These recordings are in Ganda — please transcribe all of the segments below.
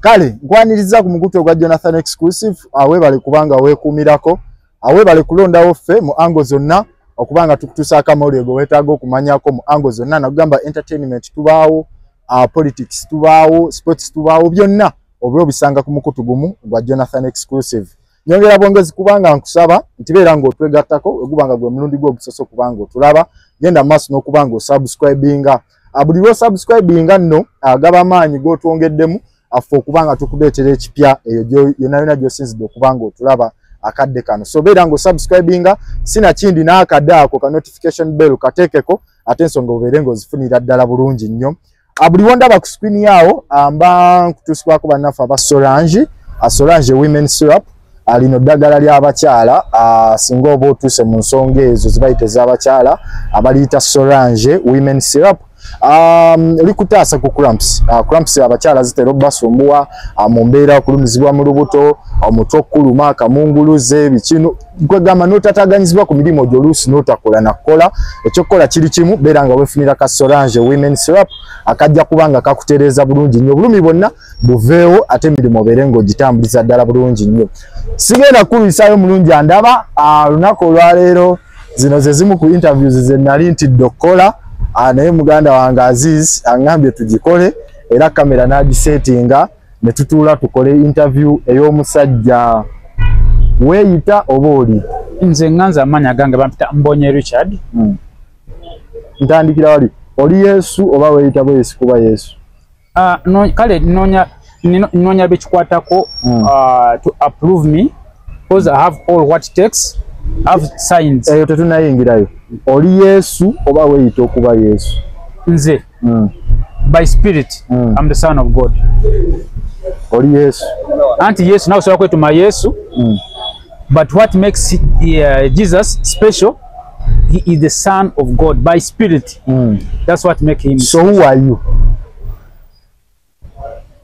Kale nkwaniriza ku mukutu gwa Jonathan Exclusive awe bali kubanga wekumirako awe bali kulonda offe mu ango zonna okubanga tukutusaka mawulego wetaago kumanyako mu ango zonna nagamba entertainment tubaawo politics tubaawo sports tubaawo byonna obyo bisanga ku mukutu gumu gwa Jonathan Exclusive. Nyongera bongezi kubanga nkusaba ntibeera ngo twegattako ogubanga gwe mulundi gwo gusoso kubanga otulaba genda maso n'okubanga subscribinga buli lwo subscribinga nno agaba maanyi go twongeddemu afu okubanga tukuleetera ekipya eyo yonna gy'osinzidde okubanga otulaba akadde kano. So beera ngo subscribinga sina kindi n'akadde ako ka notification bell kateekeko ate ensonga obeere ng'ozifunira ddala bulungi nnyo. Buli wondaba ku screen yawo mba nkutusibwako bannaffe aba Solange women syrup lino ddagala ly'abakyala singa oba otuuse mu nsonga ezo zibayita ez'abakyala abaliyita Solange women syrup. Likutaasa ku cramps abakyala zitera obbasumbuwa mu mbeera okulumizibwa mu lubuto omutwe okuluma akamunguluze bikino kwegamba n'otataganyizibwa ku mirimu gyo oluusi n'otakola nakola ekyokukola kiri kimu beera nga weefunira ka Solange women syrup akajja kubanga kakutereeza bulungi nnyo bulumi bwonna buveewo ate emirimu obeere ng'ogitambuliza ddala bulungi nnyo. Sigenda kukulisaayo mulungi andaba lunaku olwaleero zino ze zimu ku interviews ze nali ntidde okukola naye muganda wange Aziz angambye tugikole era kamera n'agisetinga ne tutuula tukole interview ey'omusajja weeyita oba oli. Nze nganza amanya gange bampita Mbonye Richard. Ntandikira wali oli Yesu oba weeyita bwe Yesu kuba Yesu? Kale noonya bekikwatako to approve me because I have all what it takes. I have signs. Eyo tetunayingirayo. Oli Yesu oba weeyita okuba Yesu? Nze by spirit I'm the son of God. Oli Yesu anti Yesu nawe sobola kwetuma Yesu but what makes Jesus special, he is the son of God by spirit. That's what makes him. So who are you?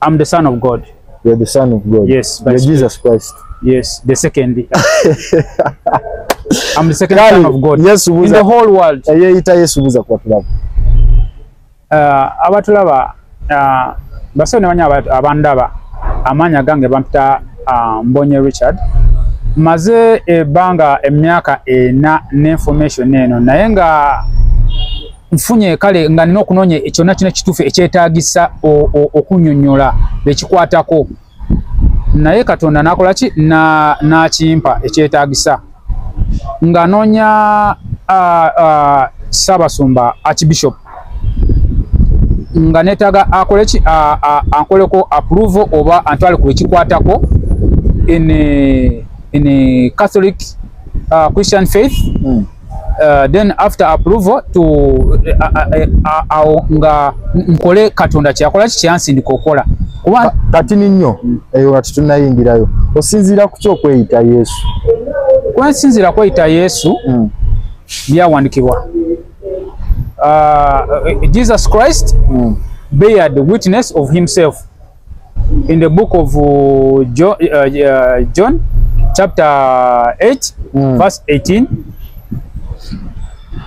I'm the son of God. You're the son of God? Yes. You're Jesus Christ? Yes, the second. I'm the second son of God. Yes, in the whole world. Yeeyita Yesu buza kubatulaba. Abatulaba basawo ne banya abandaba amanya gange bampita Mbonye Richard. Maze ebanga emyaka ena n'information eno naye nga nfunye kale nga nina okunoonya kyonna kino kituufu ekyetaagisa okunyonnyola bekikwatako naye Katonda nakola ki n'akimpa ekyetaagisa nga noonya Ssaabasumba Archbishop nga neetaaga akole ki ankoleko approval oba antwale ku ekikwatako in a Catholic Christian faith. Then after approval to nga nkole Katonda kyakola kyansindika okola kuba kati nnyo eyo kati tunayingirayo osinziira ku kyokweyita Yesu. Kwensinziira kweyita Yesu byawandikibwa. Jesus Christ bear the witness of himself in the book of John chapter 8 verse 18.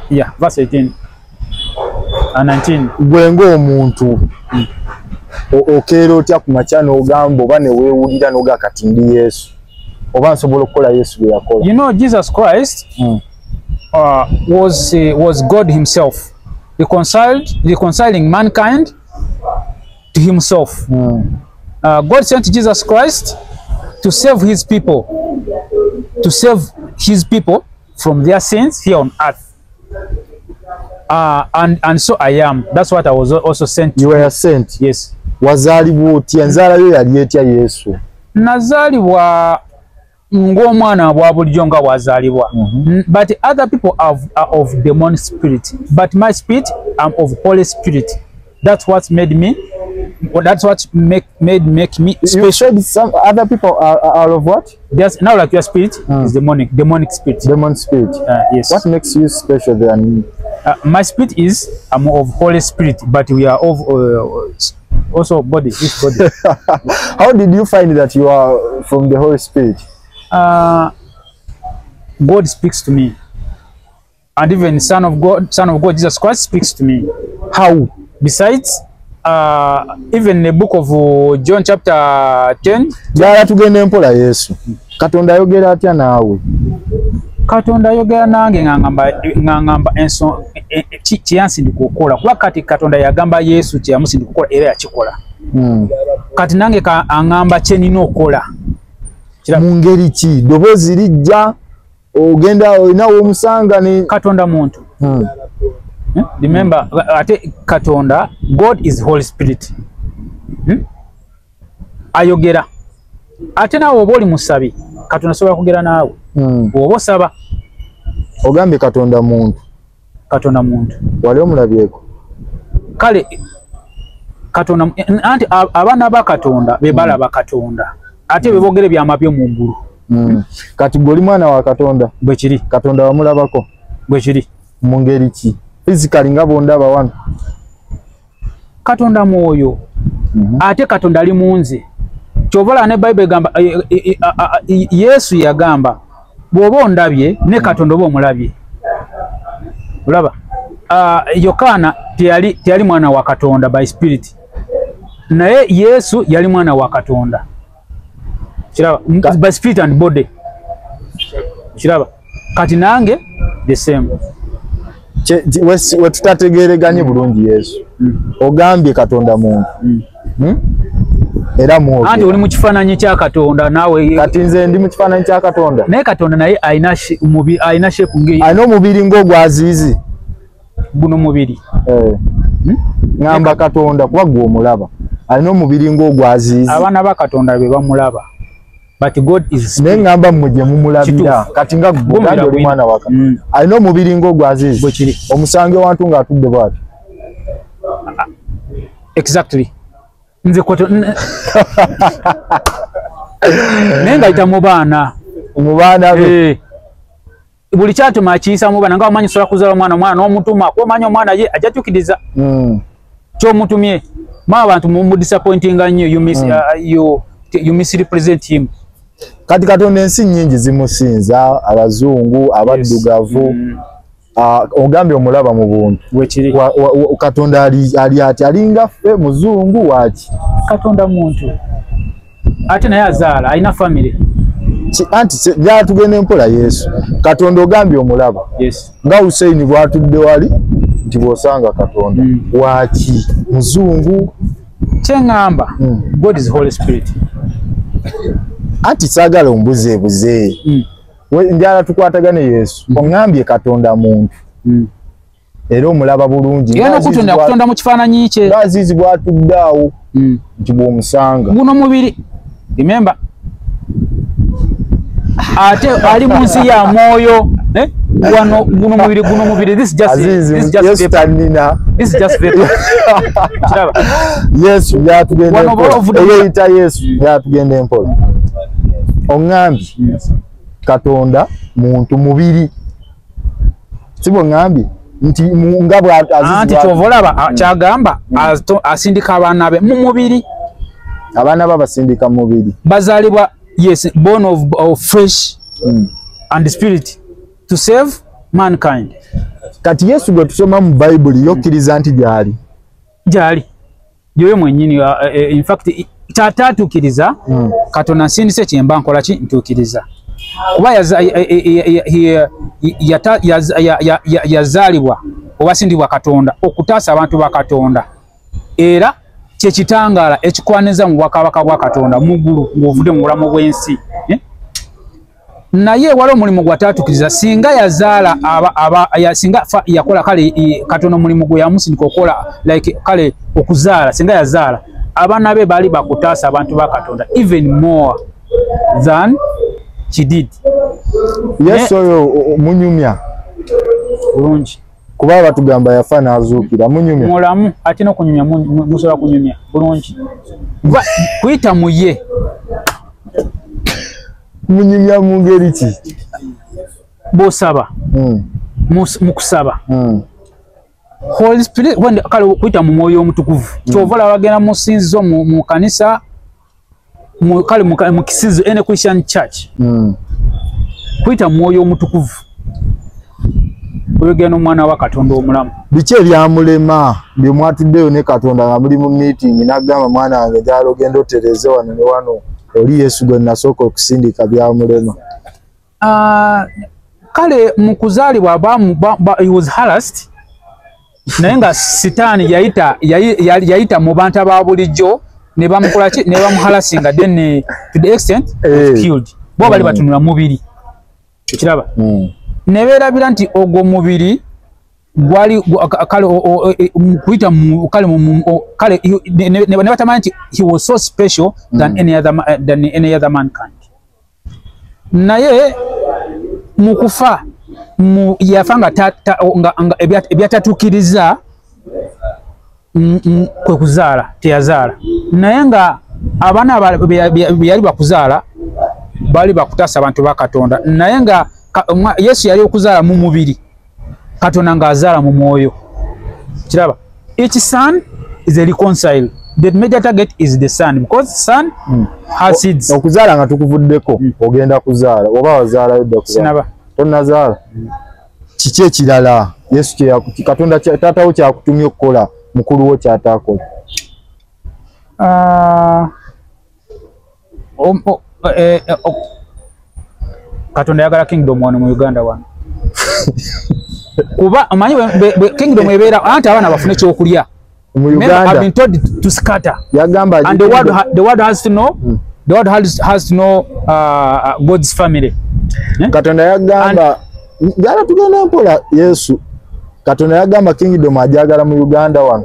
Yeah, verse 18 and 19. Gwengo omuntu okeera otya ku makya n'ogamba oba ne weewulira n'oga kati ndi Yesu oba nsobola okukola Yesu bwe yakola? You know, Jesus Christ was God himself, reconciling mankind to himself. God sent Jesus Christ to save his people, from their sins here on earth. And so I am. That's what I was also sent to. You were sent? Yes. Wazaalibwa otya? Enzaala yo yali etya Yesu? Nazaalibwa ng'omwana bwa bulijjo nga wazaalibwa. But other people are of demonic spirit. But my spirit, I'm of Holy Spirit. That's what made me. That's what make me special. You said some other people are of what? There's now like your spirit is demonic spirit. Demon spirit. Yes. What makes you special then? My spirit is I'm of Holy Spirit, but we are of also body. This body. How did you find that you are from the Holy Spirit? God speaks to me, and even Son of God, Jesus Christ speaks to me. How? Besides, even in the book of John chapter 10 jala tugende mpola Yesu Katonda ayogera atya naawe Katonda ayogera nange ngangamba enso kiyansi ndikukola kuba kati Katonda yagamba Yesu kyamusi ndikukola era yakikola kati nange angamba kye nina okola mu ngeri ki dobozi lijja ogenda olinawo omusanga ne Katonda muntu remember ate Katonda God is Holy Spirit ayogera ate nawe oba oli musabi Katonda asobola kugera naawe oba osaba ogambye Katonda muntu wali omulabyeko kale Katonda anti abaana ba Katonda be balaba Katonda ate be boogere byamabyo mu ggulu kati goli mwana wa Katonda bwe kiri Katonda wamulabako bwe kiri mu ngeri ki physically nga bondaba wano Katonda mwoyo ate Katonda ali munze kyovola ne Bible gamba Yesu yagamba bwoba ondabye ne Katonda oba omulabye olaba Yokana teyali mwana wa Katonda by spirit naye Yesu yali mwana wa Katonda kiraba by spirit and body kiraba kati nange the same we tutategereganye bulungi Yesu ogambye Katonda muntu era mwoge anti oli mu kifaananyi kya Katonda naawe kati nze ndi mu kifaananyi kya Katonda naye Katonda naye ayina shape ngeri ayina omubiri ng'ogwaziizi guno mubiri ngamba Katonda kuba gwe omulaba ayina omubiri ng'ogwaziizi abaana ba Katonda be bamulaba but God is naye ngamba mmwe gye mumulabira kati nga gwe oli mwana wa Katonda ayina omubiri ng'ogwaziizi omusange wantu ng'atudde bw'ati exactly nze kwato nenga ita mubana be buli kyatuma akiyisa mubana nga wamanyi sola kuzala mwana n'omutuma ko manyi omwana ye ajatukiriza kyo mutumye ma abantu mu disappointing nnyo you misrepresent him kati Katonda ensi nnyingi zimusinza abazungu abaddugavu ogambye omulaba mu buntu wekiri Katonda ali ati alinga ffe muzungu waki Katonda muntu ate naye azaala alina family anti jala tugende mpola Yesu Katonda ogambye omulaba nga Hussein bwatudde wali nti bwosanga Katonda waki muzungu kyengamba God is Holy Spirit anti saagala ombuzeebuze njala tukwatagane Yesu ongambye Katonda muntu era omulaba bulungi era Katonda akutonda mu kifaananyi kye azizi bwatuddeawo nti bw'omusanga guno mubiri remember ate ali munsi ya mwoyo wano guno mubiri this just Yesu yatugende mpola eyita Yesu yatugende mpola ongambye Katonda muntu mubiri sibo ngambye nti nga anti kyovolaba kyagamba asindika abaana be mu mubiri abaana babasindika mu mubiri bazalibwa yes born of flesh and spirit to save mankind kati Yesu gwe tusoma mu Bible yokkiriza nti gyali yoyo mwenyini in fact tatatukiriza Katonda nsindise kyemba nkola ki ntukiriza kuba yazaalibwa obasindibwa Katonda okutaasa abantu ba Katonda era kyekitangaala ekikwaniza mu bwakabaka bwa Katonda muggulu ng'ovudde mu bulamu bw'ensi naye wali omulimu gwatatukiriza singa yazaala singa yakola kale Katonda omulimu gwe yamusindika okola like kale okuzaala singa yazaala abaana be baali bakutaasa abantu ba Katonda even more than she did. Yesu oyo munyumya bulungi kuba batugamba yafa n'azuukira munyumya mulamu ate n'okunyumya musobola kunyumya bulungi kuyita mu ye munyumya mu ngeri ki bw'osaba mu kusaba Holy Spirit wende kale kuyita mu mwoyo omutukuvu kyovola bagenda mu sinzizo mu kanisa kale mu kisizo ene Christian church kuyita mu mwoyo omutukuvu oyogera n'omwana wa Katonda omulamu. Biki ebyamulema bye mwatuddeyo ne Katonda nga muli mu meeting n'agamba mwana wange njala ogenda otereze wano ne wano oli Yesu gwe nasooka okusindika byamulema? Kale mu kuzaalibwa he was harassed naye nga sitaani yayita mu bantu aba bulijjo ne bamukola ki ne bamuharasinga then to the extent of killed bo bali batunula mubiri kiraba ne beerabira nti ogwo mubiri gwali kale kuita kale ne batamanyi nti he was so special than any other mankind. Naye mukufa yafanga ebyatatukiriza kwe kuzaala teyazaala naye nga abaana byali bakuzaala bali bakutasa abantu ba Katonda naye nga Yesu yali okuzaala mu mubiri Katonda nga azaala mu mwoyo kiraba. Each son is a reconcile. The major target is the son because son has seeds. Okuzaala nga tukuvuddeko ogenda kuzaala oba wazaala yodda kuzaala tonazaala kiki ekirala Yesu Katonda taatawo kyakutumya okukola mukulu wo kyataakola? Katonda yagala kingdom wano mu Uganda wano kuba amanyi kingdom ebeera anti abaana bafune ekyokulya mu Uganda. I've been told to scatter yagamba and the world has to know the world has to know God's family. Katonda yagamba jala tugenda mpola Yesu Katonda yagamba kingdom ajagala mu Uganda wano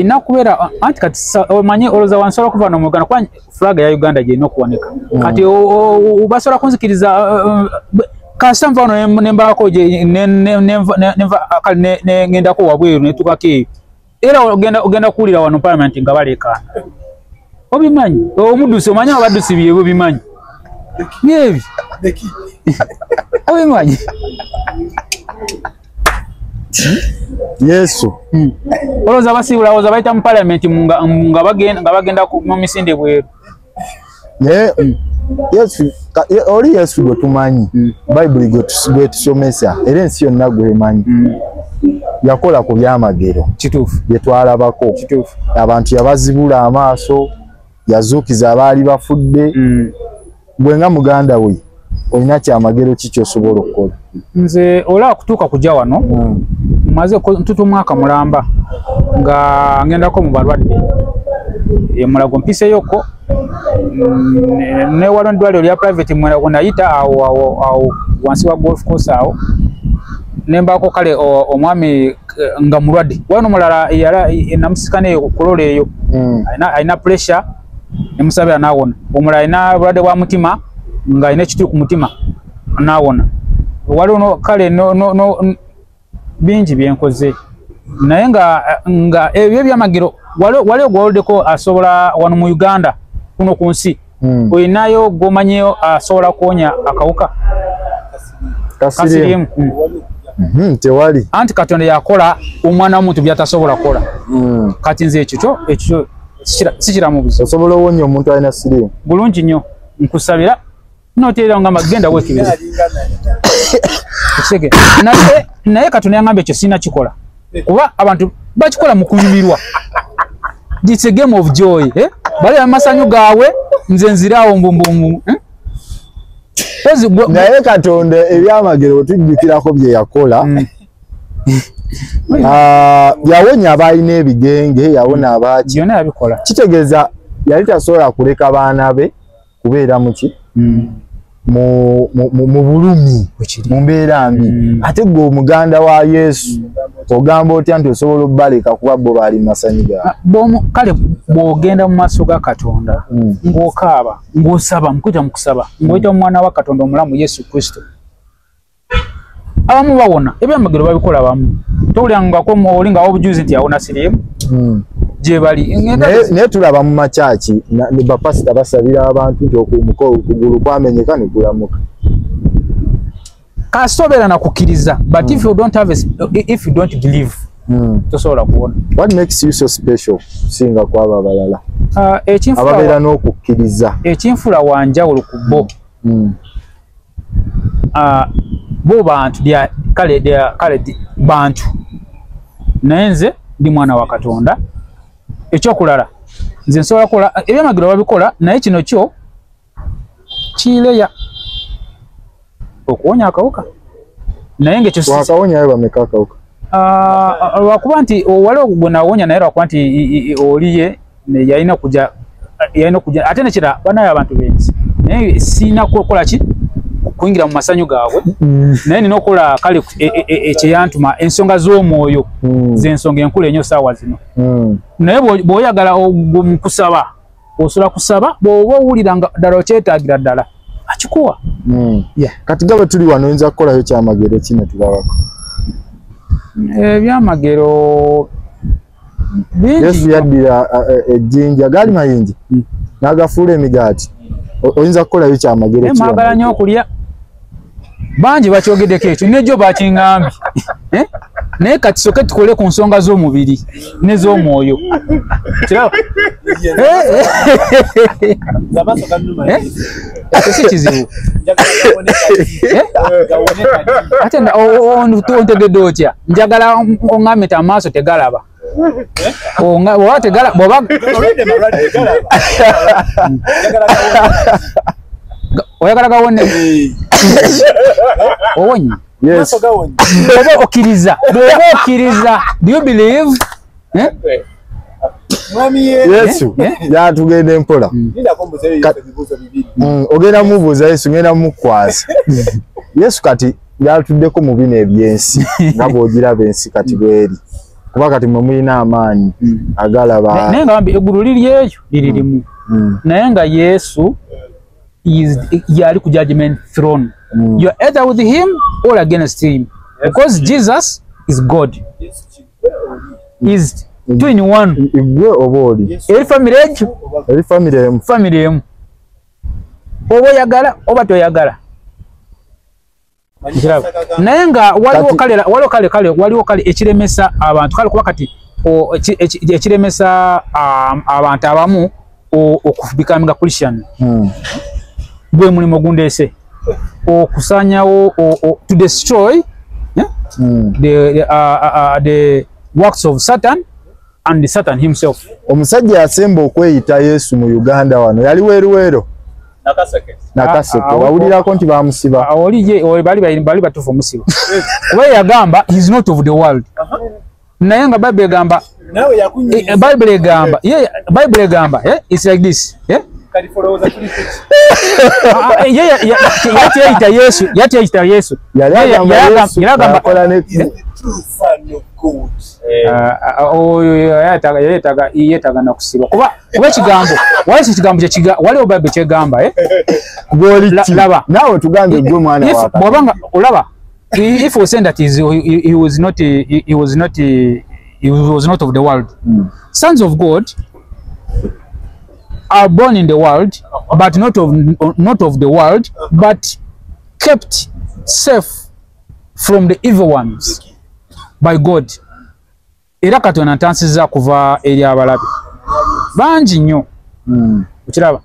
nakubeera anti kati omanyi oloza wansobola kuva no mu Uganda kwa flag ya Uganda je nokuwoneka kati basobola kunzikiriza kasita nva wano nembaako je ngendako wabweru netukake era ogenda kuwulira wano parliament nga baleekaana obimanyi omuddusi omanyi abaddusi byebwe bimanyi byebi obimanyi Yesu olowooza basiibula olowooza bayita mu parliament nga bagenda mu misinde bweru Yesu oli Yesu gwe tumanyi Bible gwe tusomesa era ensi yonna gwemanyi yakola ku byamagero kituufu bye twalabako kituufu abantu yabazibula amaaso yazuukiza abaali bafudde gwe nga muganda we olina kyamagero kiki osobola okukola? Nze olaba kutuuka kujja wano maze ntutu omwaka mulamba nga ngendako mu balwadde mulago mpiseyoko newala ndwaliro lya private mulago nayita awo wansi wa golf course awo nembako kale omwami nga mulwadde wano mulala namusikane kulola eyo ayina pressure nemusabira nawona omulala ayina bulwadde bwa mutima nga ayina ekituli ku mutima nawona waliwo kale bingi byenkoze naye nga ebyo byamagiro waliwo gwoloddeko asobola wano mu Uganda kuno ku nsi olinayo gomanyeyo asobola kuwonya akawuka kasirimu tewali anti Katonda yakola omwana w'omuntu byatasobola kukola kati nze ekyo sikiramu buzibu osobola owonya omuntu alina sirimu bulungi nnyo nkusabira noteera nga magenda weekebeza ekitege naye Katonda yangamba ekyo sina kikola kuba abantu bakikola mu kunyumirwa. It's a game of joy bali amasanyu gawe nze nziraawo mbumbumbu naye Katonda ebyamagero tujjukirako bye yakola yawonya abalina ebigenge yawona abaki byonna yabikola kitegeeza yali tasobola kuleka baana be kubeera muki mu bulumi mu mbeera mbi ate gwe omuganda wa Yesu ogamba otya nti osobola okubaleka kuba bo baali masanyu gawe kale bw'ogenda mu maaso ga Katonda ng'okaaba ng'osaba mukuja mu kusaba ng'oyita mu mwana wa Katonda omulamu Yesu Kristo abamu bawona ebyamagero babikola abamu towulirangako oli nga obujuzi nti awona sirimu gye bali naye tulaba mu makyaki ne bapasita basabira abantu nti okugulu kwamenyeka ne kulamuka kasobera na kukkiriza but if you don't believe tosobola kuwona. What makes you so special singa kwaba abalala ababeera n'okukkiriza? Ekinfula wanjawulo ku bo bo bantu kale bantu naye nze ndi mwana wa Katonda. Ekyokulala nze nsobola kukola ebyamagero babikola naye kino kyo kireya okuwonya akawuka naye ngekyo wakawonya we bameka akawuka lwakuba nti waliwo gwe nawonya naye lwakuba nti oliye yalina kujja ate nekira banayo abantu bensi naye siina kukola ki kuyingira mu masanyu gaabwe naye nina okukola kale ekyeyantuma ensonga z'omwoyo z'ensonga enkulu ennyo saawa zino naye bw'oyagala kusaba osobola kusaba bw'oba owulira nga ddala okyetaagira ddala akikuwa. Kati gabe tuli wano oyinza kukolayo kyamagero kino tulabako ebyamagero bingi. Yesu yaddira ejjinja gaali mayinji n'agafuula emigaati. Oyinza kukolayo kyamagero ki? Mwagala nnyo okulya bangi bakyogeddeko ekyo nejjo bakiŋŋambye naye kati soke tukole ku nsonga z'omubiri n'ez'omwoyo. Ekyo si kizibu ate ontegedde otya njagala oŋŋambye nti amaaso tegalaba oba tegalaba oyagala gawone owonye oba okkiriza do you believe Yesu yatugenda mpola ogenda mubuuza Yesu ngenda mukwasa Yesu kati yatuddeko mu bino ebyensi nga bw'ogiraba ensi kati bweri kuba kati mwe mulina amaanyi agalaba naye nga eggulu liri eyo liririmu naye nga Yesu yali ku judgment throne. You are either with him or against him because Jesus is God. Is two in one. Igwe oboli eri family emu oba oyagala oba toyagala naye nga waliwo kale ekiremesa abantu kale kuba kati ekiremesa abantu abamu okubikaminga Christian gwe mulimu gundeese okusanyawo to destroy the works of Satan and Satan himself. Omusajja asemba okweyita Yesu mu Uganda wano yali weruwero nakaseke wawulirako nti bamusiba bali batufu omusiba kuba yagamba he is not of the world naye nga Bible egamba Bible egamba it's like this yatiyita Yesu yagamba yetaga nakusiba kuba ekigambo wali ekigambo waliwo Bible kyegamba laba nawe tugambe gwe mwana wa bw'obanga olaba if we say that he was not of the world. Sons of God are born in the world but not of the world but kept safe from the evil ones by God. Era Katonda ntansiza kuva eri abalabe bangi nnyo ukiraba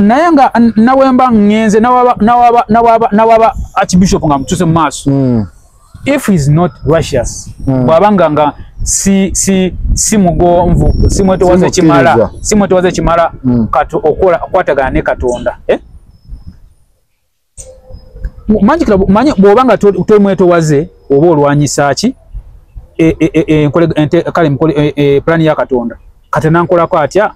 naye nga nawemba ngenze nawaba archbishop nga mutuse mu maaso if he is not righteous bwabanga nga si mugonvu simwetowaze kimala okwatagana ne Katonda manyi bwobanga tomwetowaze oba olwanyisa ki plani ya Katonda kati nankolako atya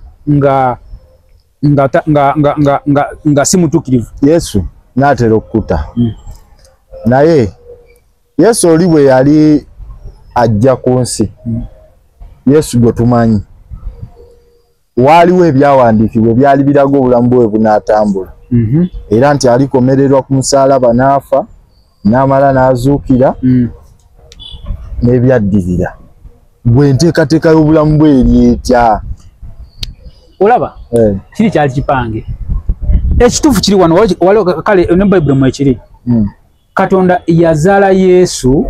nga simutukirivu. Yesu natera okukuta naye Yesu oli bwe yali ajja ku nsi Yesu gwe tumanyi waliwo ebyawandiikibwa byali biraga obulamu bwe bunaatambula era nti alikomererwa ku musaalaba n'afa n'amala n'azuukira n'ebyaddirira bwe nteekateeka y'obulamu bwe eryetya olaba kiri kyali kipange ekituufu kiri wano waliwo kale ne Bayibuli mwe kiri Katonda yazaala Yesu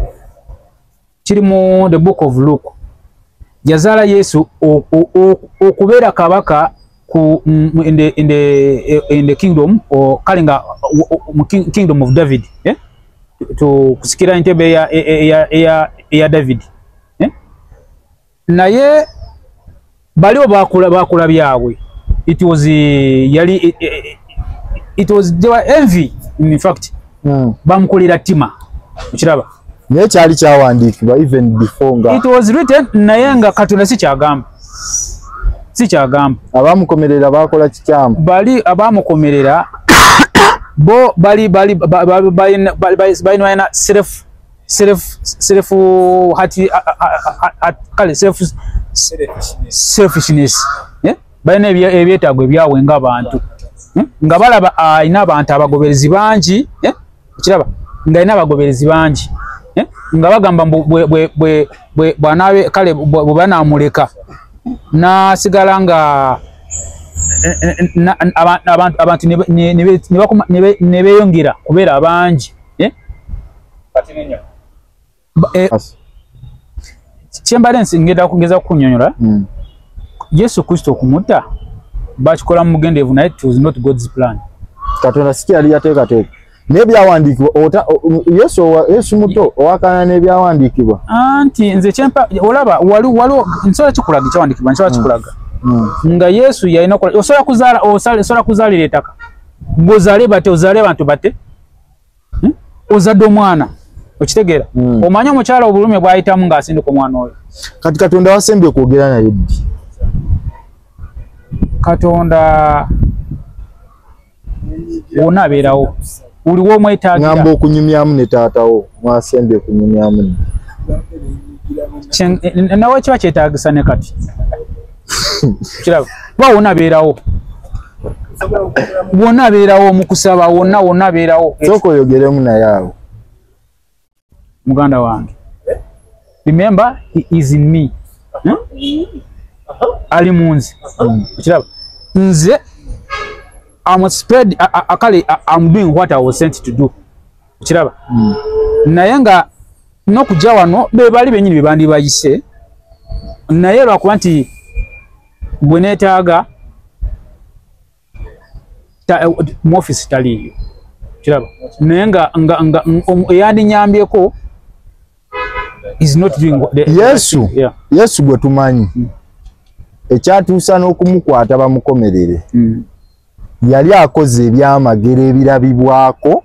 kiri mu the book of Luke yazaala Yesu okubeera kabaka ku in the kingdom or kalinga kingdom of David kusikira entebe ya David naye baliwo bakula byabwe it was they were envy in fact bamukulira tima ukiraba naye kyali kyawandiikibwa even before nga it was written naye nga Katonda si kyagamba abamukomerera bakola kikyamu bali abamukomerera bo bali bayina selfishness bayina ebyetaago ebyawe ng'abantu nga balaba ayina abantu abagoberezi bangi kiraba nga ayina abagoberezi bangi nga bagamba bwanabe kale bwe banaamuleka n'asigala nga abantu ne beeyongera kubeera abangi kyembale ngeza kunyonyola Yesu Kristo okumutta bakikola mu mugendeevu naye it was not God's plan. Katonda si kyali yateekateeka n'ebyawandiikibwa Yesu muto owakana n'ebyawandiikibwa anti nze kyempa olaba waliwo nsobola kikulaga ekyawandiikibwa nsobola kikulaga nga Yesu yalina osobola kuzaalira ettaka ng'ozaale bate ozaale abantu bate ozadde omwana okitegeera omanyi omukyala obulumi bwayitamu ng'asindika omwana oyo kati Katonda wasembye kwogera naye ddi Katonda wonna abeerawo uliwo omwetaagira ngamba okunyumyamu ne taatawo mwasembye kunyumyamu nawe kiba kyetaagisa ne kati kiraba kuba wonna abeerawo wonna abeerawo mu kusaba wonna abeerawo sooka oyogeremu naye awo muganda wange remember he is in me ali munzi kiraba nze I'm spread I'm doing what I was sent to do kiraba naye nga n'okujja wano bali benyini bebandi bayise naye lwakuba nti bwe neetaaga mu office taliyo kiraba naye nga eyandinnyambyeko is not doing Yesu gwe tumanyi ekyatuusa n'okumukwata bamukomerere yali akoze ebyamagero ebirabibwako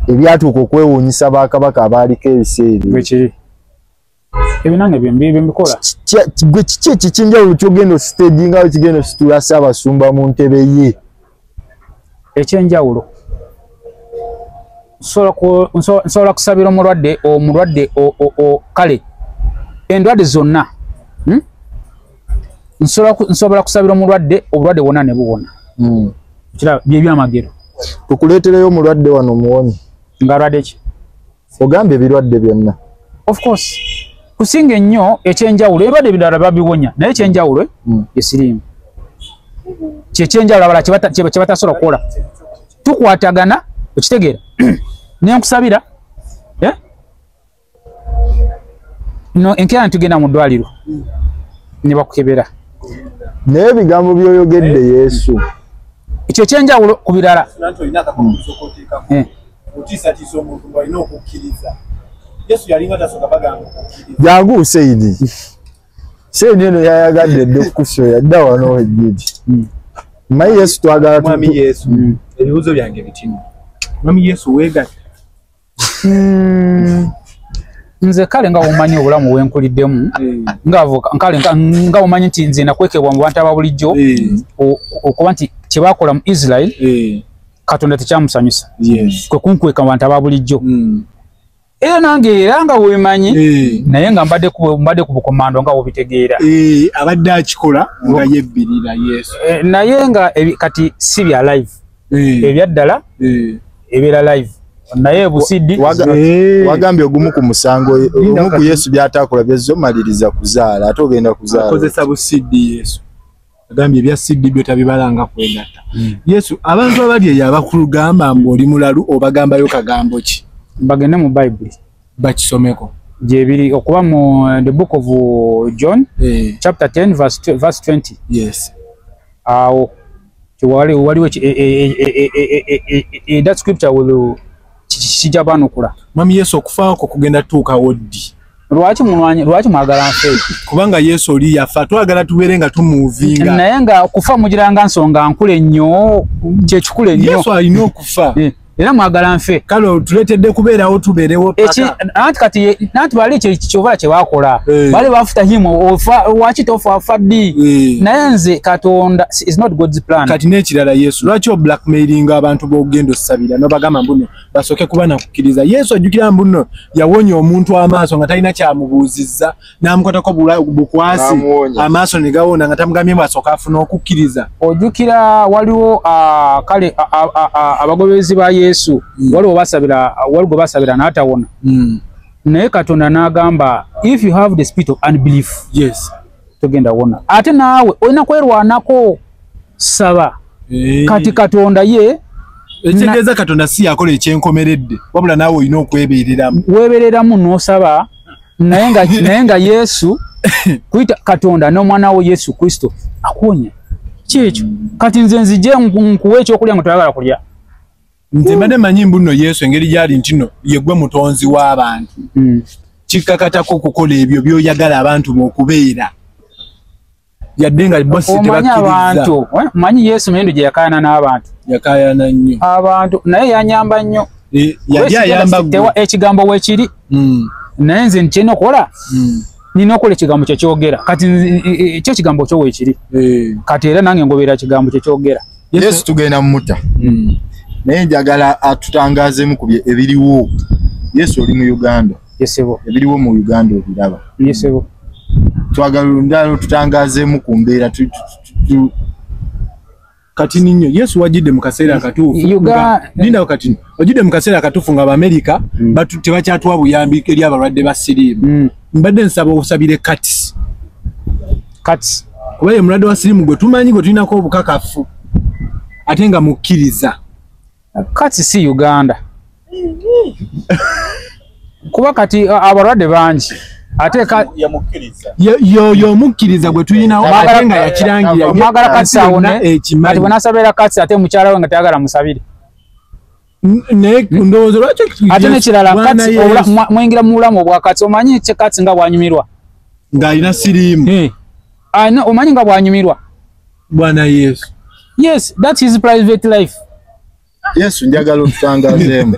ebyatuuka okwewuunyisa bakabaka abaaliko ebiseera ebinange byembikola gwe kiki ekikinjawulo kyogenda ositeegi nga wekigenda ositula Ssaabasumba mu ntebe ye ekyenjawulo nsobola kusabira omulwadde kale endwadde zonna nsobola kusabira omulwadde obulwadde bwonna ne buwona byebyamagero tukuleetereyo omulwadde wano muwonye ng'alwadde ki ogambye ebirwadde byonna of course kusinga ennyo ekyenjawulo ebirwadde ebirala babiwonya naye ekyenjawulo esiriimu kyekyenjawulo abala kye batasobola kukola tukwatagana okitegeera nenkusabira no enkeera nitugenda mu ddwaliro ne bakukebera naye ebigambo by'oyogedde Yesu ekyo ekyenjawulo ku birala jangu Seidi eno yayagadde dde okukusoya dda wano wejjiri mayi Yesu twagala mwami Yesu ebibuzo byange bitini mwami Yesu weegatta nze kale nga womanyi obulamu bwenkuliddemu ngaavuka kale nga womanyi nti nze nakwekebwa mu bantu ababulijjo okuba nti kyebakola mu Israel Katonda tekyamusanyusa kwe kunkweka mu bantu ababulijjo era nange era nga webimanyi naye nga mbadde ku bukomando nga wobitegeera abadde akikola nga yebbirira Yesu naye nga kati si bya live ebyaddala ebeera live naye busidi wagambye ogumu ku musango ogumu ku Yesu byatakola byezomaliriza kuzaala ate ogenda kuzaala akozesa busidi Yesu agambye ebya sidi byo tabibalanga kwegatta Yesu abantu abali eyo abakulugamba ng'oli mulalu obagambayo kagambo ki bagende mu Bible bakisomeko gyebiri okuba mu the book of John chapter 10 verse 20 yes awo waliwo that scripture will kijja banukula. Mwami Yesu okufaako kugenda tuuka woddi. Lwaki mwagala nfe? Kubanga Yesu oli yafa twagala tubeere nga tumuvinga. Naye nga okufa mugiranga nsonga nkule nnyo, kye kikule nnyo. Yesu alina okufa. Era mwagala nfe. Kale tuleetedde kubeerawo tubeerewo paka. Nanti bali kyova kye bakola. Bali bafuta himo waki tofa ddi. Naye nze Katonda is not God's plan. Kati n'ekirala Yesu lwaki blackmailinga abantu b'ogenda ossabira n'obagamba mbuno basooke kuba nakukkiriza. Yesu ajjukira mbuno yawonya omuntu amaaso nga talina kyamubuuzizza n'amukwatako bukwasi amaaso ne gawona nga tamugambye bw'asooka afuna okukkiriza. Ojjukira waliwo kale abagobezi ba Yesu waliwo basabira n'atawona. Naye Katonda n'agamba if you have the spirit of unbelief, yes, togenda wona. Ate naawe olina kwerwanako saba. Kati Katonda ye ekitegeeza Katonda si yakola ekyenkomeredde wabula naawe olina okwebeereramu. Weebereramu n'osaba naye nga Yesu kuyita Katonda n'omwana we Yesu Kristo akuwonya. Kyekyo kati nze nzije nkuwa ekyokulya nga toyagala kulya. Nze mbadde manyi mbuno Yesu engeri gyali nti no ye gwe mutonzi w'abantu. Kikkakatako okukola ebyo by'oyagala abantu okubeera. Yadde nga bosi tebakkiriza. Manyi Yesu mendo gye yakayana n'abantu. Yakayana nnyo. Abantu naye yanyamba nnyo. Yali ayamba tewa ekigambo weekiri. Naye nze nkyena okukola. Nina okukola ekigambo kye kyogera. Kati ekyo ekigambo kyo weekiri. Kati era nange ngobeera ekigambo kye kyogera. Yesu tugenda mmuta. Naye njagala atutangazeemu ku ebiriwo. Yesu oli mu Uganda. Yesebo. Ebiriwo mu Uganda obiraba. Yesebo. Twagala ndalo tutangazeemu ku mbeera kati ninyo Yesu wajidde mu kaseera akatuufu. Linda kati wajidde mu kaseera akatuufu nga Amerika tebakyatuwa buyambi eri abalwadde ba siriimu. Mbadde nsaba osabire kati. Kuba ye mulwadde wa siriimu gwe tumanyi gwe tulinako obukakafu ate nga mukkiriza. Kati si Uganda. Kuba kati abalwadde bangi. Ate yamukkiriza. Yo mukkiriza gwe tulinawo ate nga yakirangira. Magala kati awone kati bw'anasabira kati ate mukyala we nga tayagala musabire. Ne ndowooza lwaki ate nekirala kati mwingira mu bulamu obwa kati omanyi kye kati nga bwanyumirwa. Ng'alina siriimu. Omanyi nga bwanyumirwa. Bwana Yesu. Yes, that's his private life. Yesu njagala otutangazeemu.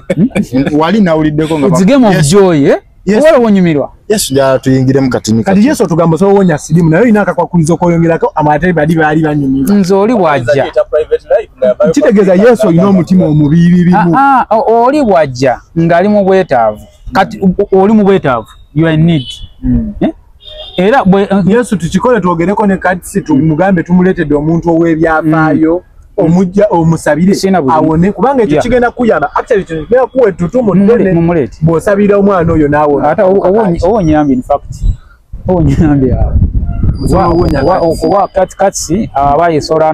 Wali nawuliddeko nga it's game of joy, eh? Yes. Wala wonyumirwa. Yesu njagala tuyingiremu katini. Kati Yesu otugamba so wonya sirimu nayo ina akakwakuliza okweyongerako amatari bali banyumirwa. Nze oli bwajja. Kitegeeza Yesu olina omutima omubiririmu. Oli bwajja ngali mu bwetaavu. Kati oli mu bwetaavu. You are in need. Era Yesu tukikole twogereko ne kati tumugambe tumuletedde omuntu ow'ebyafaayo. Omujja omusabire awone kubanga ekyo kigenda kuyamba actually kigenda kuwa ettutumu nnene bw'osabira omwana oyo n'awona. Ate owonyambi in fact owonyambi oba kati abayesola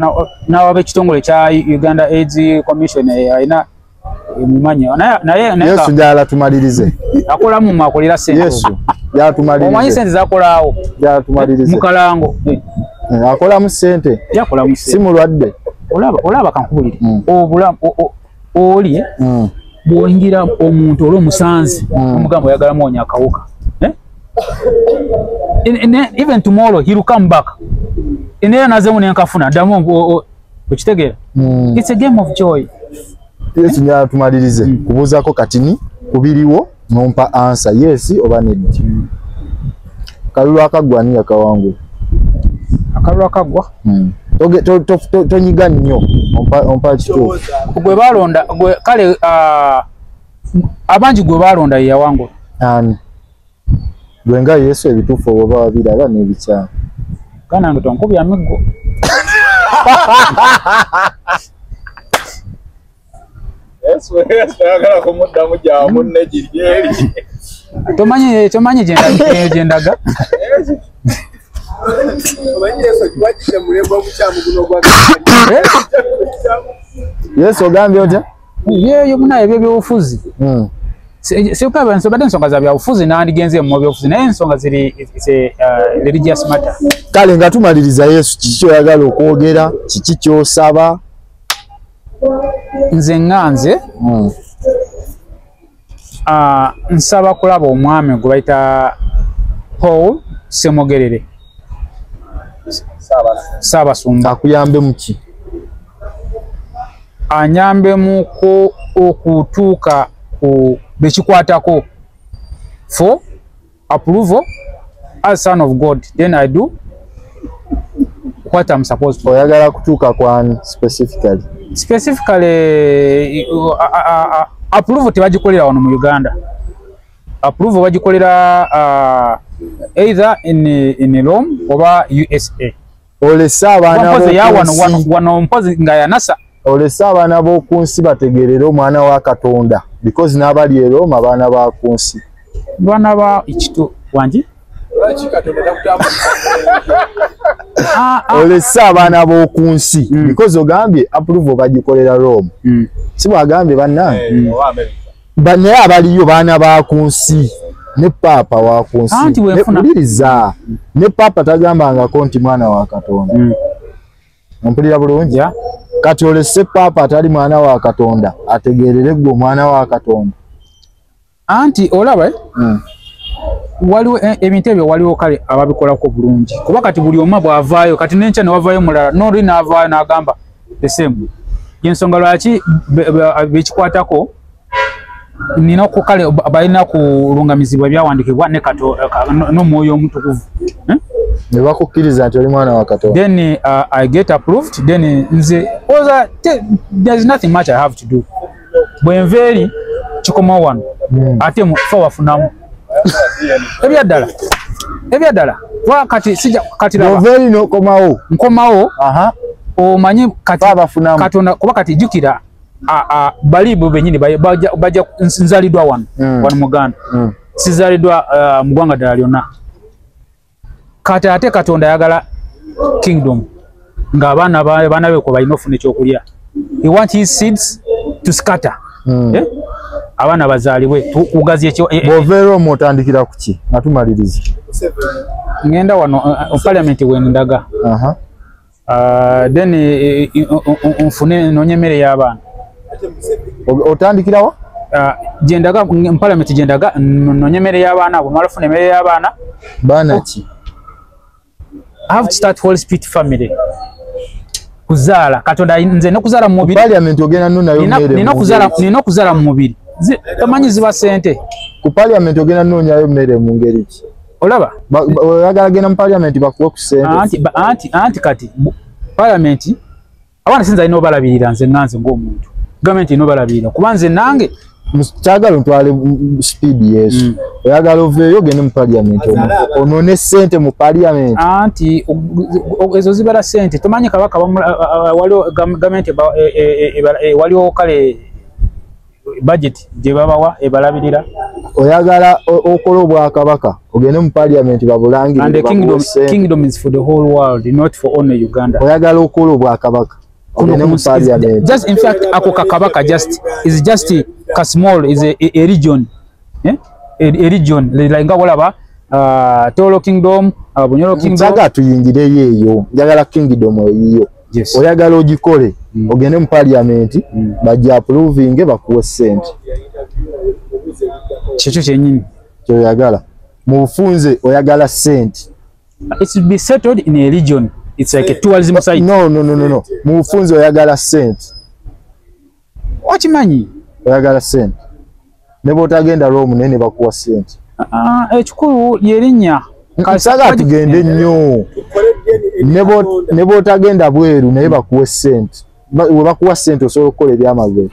n'ab'ekitongole kya Uganda AIDS Commission alina emumanya naye Yesu njagala tumalirize. Akolamu makolera sente. Yesu njagala tumalirize. Omanyi sente zakolaawo. Njagala tumalirize. Mukalango. Akolamu sente. Yakolamu sente. Si mulwadde. Olaba kankubulire obulamu oli bw'oyingira omuntu olw'omusanzi omugamba oyagala mwonya akawuka even tomorrow he will come back enera nazemu nenkafuna ddamu okitegeera. It's a game of joy. Yesu njagala tumalirize kubuuzako katini kubiriwo nompa answer yes oba neddi. Kalulu akaggwa ni yakawangula. Akalulu akaggwa tonyiga nnyo ompa kituufu. Gwe balonda kale abangi gwe balonda ye yawangula. Ani gwe nga Yesu ebituufu oba babiraba n'ebikyamu. Kanange tonkubya miggo. Yesu ayagala kumuddamu gya munne giryeri. Tomanyi gyendaga. Yesu ogambye otya? Yeyo muna ebyo byobufuzi. Sikaba nsonga ensonga za byabufuzi nandigenze mu byobufuzi naye ensonga ziri religious matter. Kale nga tumaliriza Yesu kiki kyoyagala okwogera, kiki kyosaba? Nze nganze nsaba kulaba omwami gwe bayita Paul Semogerere Ssaabasumba akuyambe muki anyambe muko okutuuka ku bekikwatako for approval as son of God, then I do what I'm supposed to. Oyagala kutuuka kwani specifically approval tebagikolera wano mu Uganda. Approval bagikolera either in Rome oba USA. Olesa abaana wano mpozi nga yanasa. Olesa abaana b'okunsi bategerere omwana wa Katonda because n'abali e Rome abaana ba kunsi. Bana ba ikitu wanji olesa abaana b'okunsi because ogambye approval bagikolera Rome si bwagambye bannange naye abaliyo baana ba kunsi ne papa wa kunsi mpuliriza ne papa tagambangako nti mwana wa Katonda mpulira bulungi kati olese papa atali mwana wa Katonda ategerere gwe mwana wa Katonda anti olaba waliwo ebintu ebyo waliwo kale ababikolako bulungi kuba kati buli omu bw'avaayo kati n'enkya ne wavaayo mulala n'oli n'avaayo n'agamba the same y'ensonga lwaki bekikwatako nina ko kale balina kulungamizibwa ebyawandiikibwa ne n'omwoyo omutukuvu ne bakukkiriza nti oli mwana wa Katonda then I get approved then nze there's nothing much I have to do bwe nveeri kikomawo wano ate mufa wafunamu ebyaddala kati sijja kati nveeri n'okomawo nkomawo omanyi kati Katonda kuba kati jjukira balibu benyini bajja nzaliddwa wano mu Uganda sizaliddwa mu ggwanga ddala lyonna kati ate Katonda ayagala kingdom ng'abaana be ko balina ofuna ekyokulya. He wants his seeds to scatter. Abaana bazaalibwe tugazi ekyo boveera omutandikira ku ki atumaliriza ngenda wano parliament wendaga then nfune nonyemere y'abaana otandikirawa jendaga parliament jendaga nonyemere y'abaana abo malafune emere y'abaana baana ki I have to start Holy Spirit family kuzaala Katonda nze n'okuzaala mu mubiri parliament ogenda nno nayo mmere nina okuzaala mu mubiri tamanyi ziba sente ku parliament ogenda nnoonyayo mmere mu ngeri ki olaba oyagala genda mu parliament bakuwe ku sente anti kati parliament abaana sinza alina obalabirira nze ng'omuntu gavumenti ino obalabirira kuba nze nange kyagala ntwale speed yesu oyagala oveeyo ogende mu parliament onone sente mu parliament anti ezo zibala sente tomanyi kabaka waliwo gavumenti waliwo kale budget gye babawa ebalabirira oyagala okola obwakabaka ogende mu parliament babulangire and the kingdom is for the whole world not for only Uganda oyagala okola obwakabaka ogende mu parliament just in fact ako kakabaka is just a small is a region a region like nga walaba Tolo kingdom Bunyoro kingdom nzaga tuyingireyo eyo njagala kingdom eyo oyagala ogikole ogende mu parliament bajja approving bakuwe sente kyekyo kyennyini kyoyagala mu bufunze oyagala sente it should be settled in a region. It's like a tourism site. No. Mu bufunze oyagala sente. Wakimanyi? Oyagala sente. Ne botagenda Rome nene bakuwa sente. Ekikulu lyerinnya. Kasaga tugende nnyo. Ne botagenda bweru naye bakuwe sente. We bakuwa sente osobola okukola ebyamagero.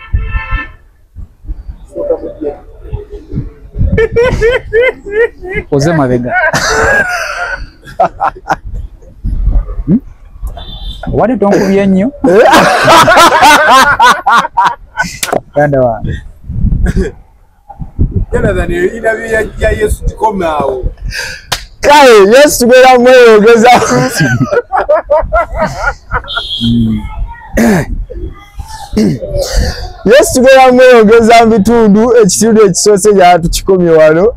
Oze mabega. Wadi tonkubye nnyo. Ganda wa. Yanadhani inabyo ya Yesu tikomao. Kae Yesu bera mweyogeza. Yesu bera mweyogeza bitundu ekitundu ekisose ya tukikomye wano.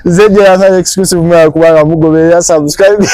Zedje ya exclusive mwa kubanga mugoberera subscribe.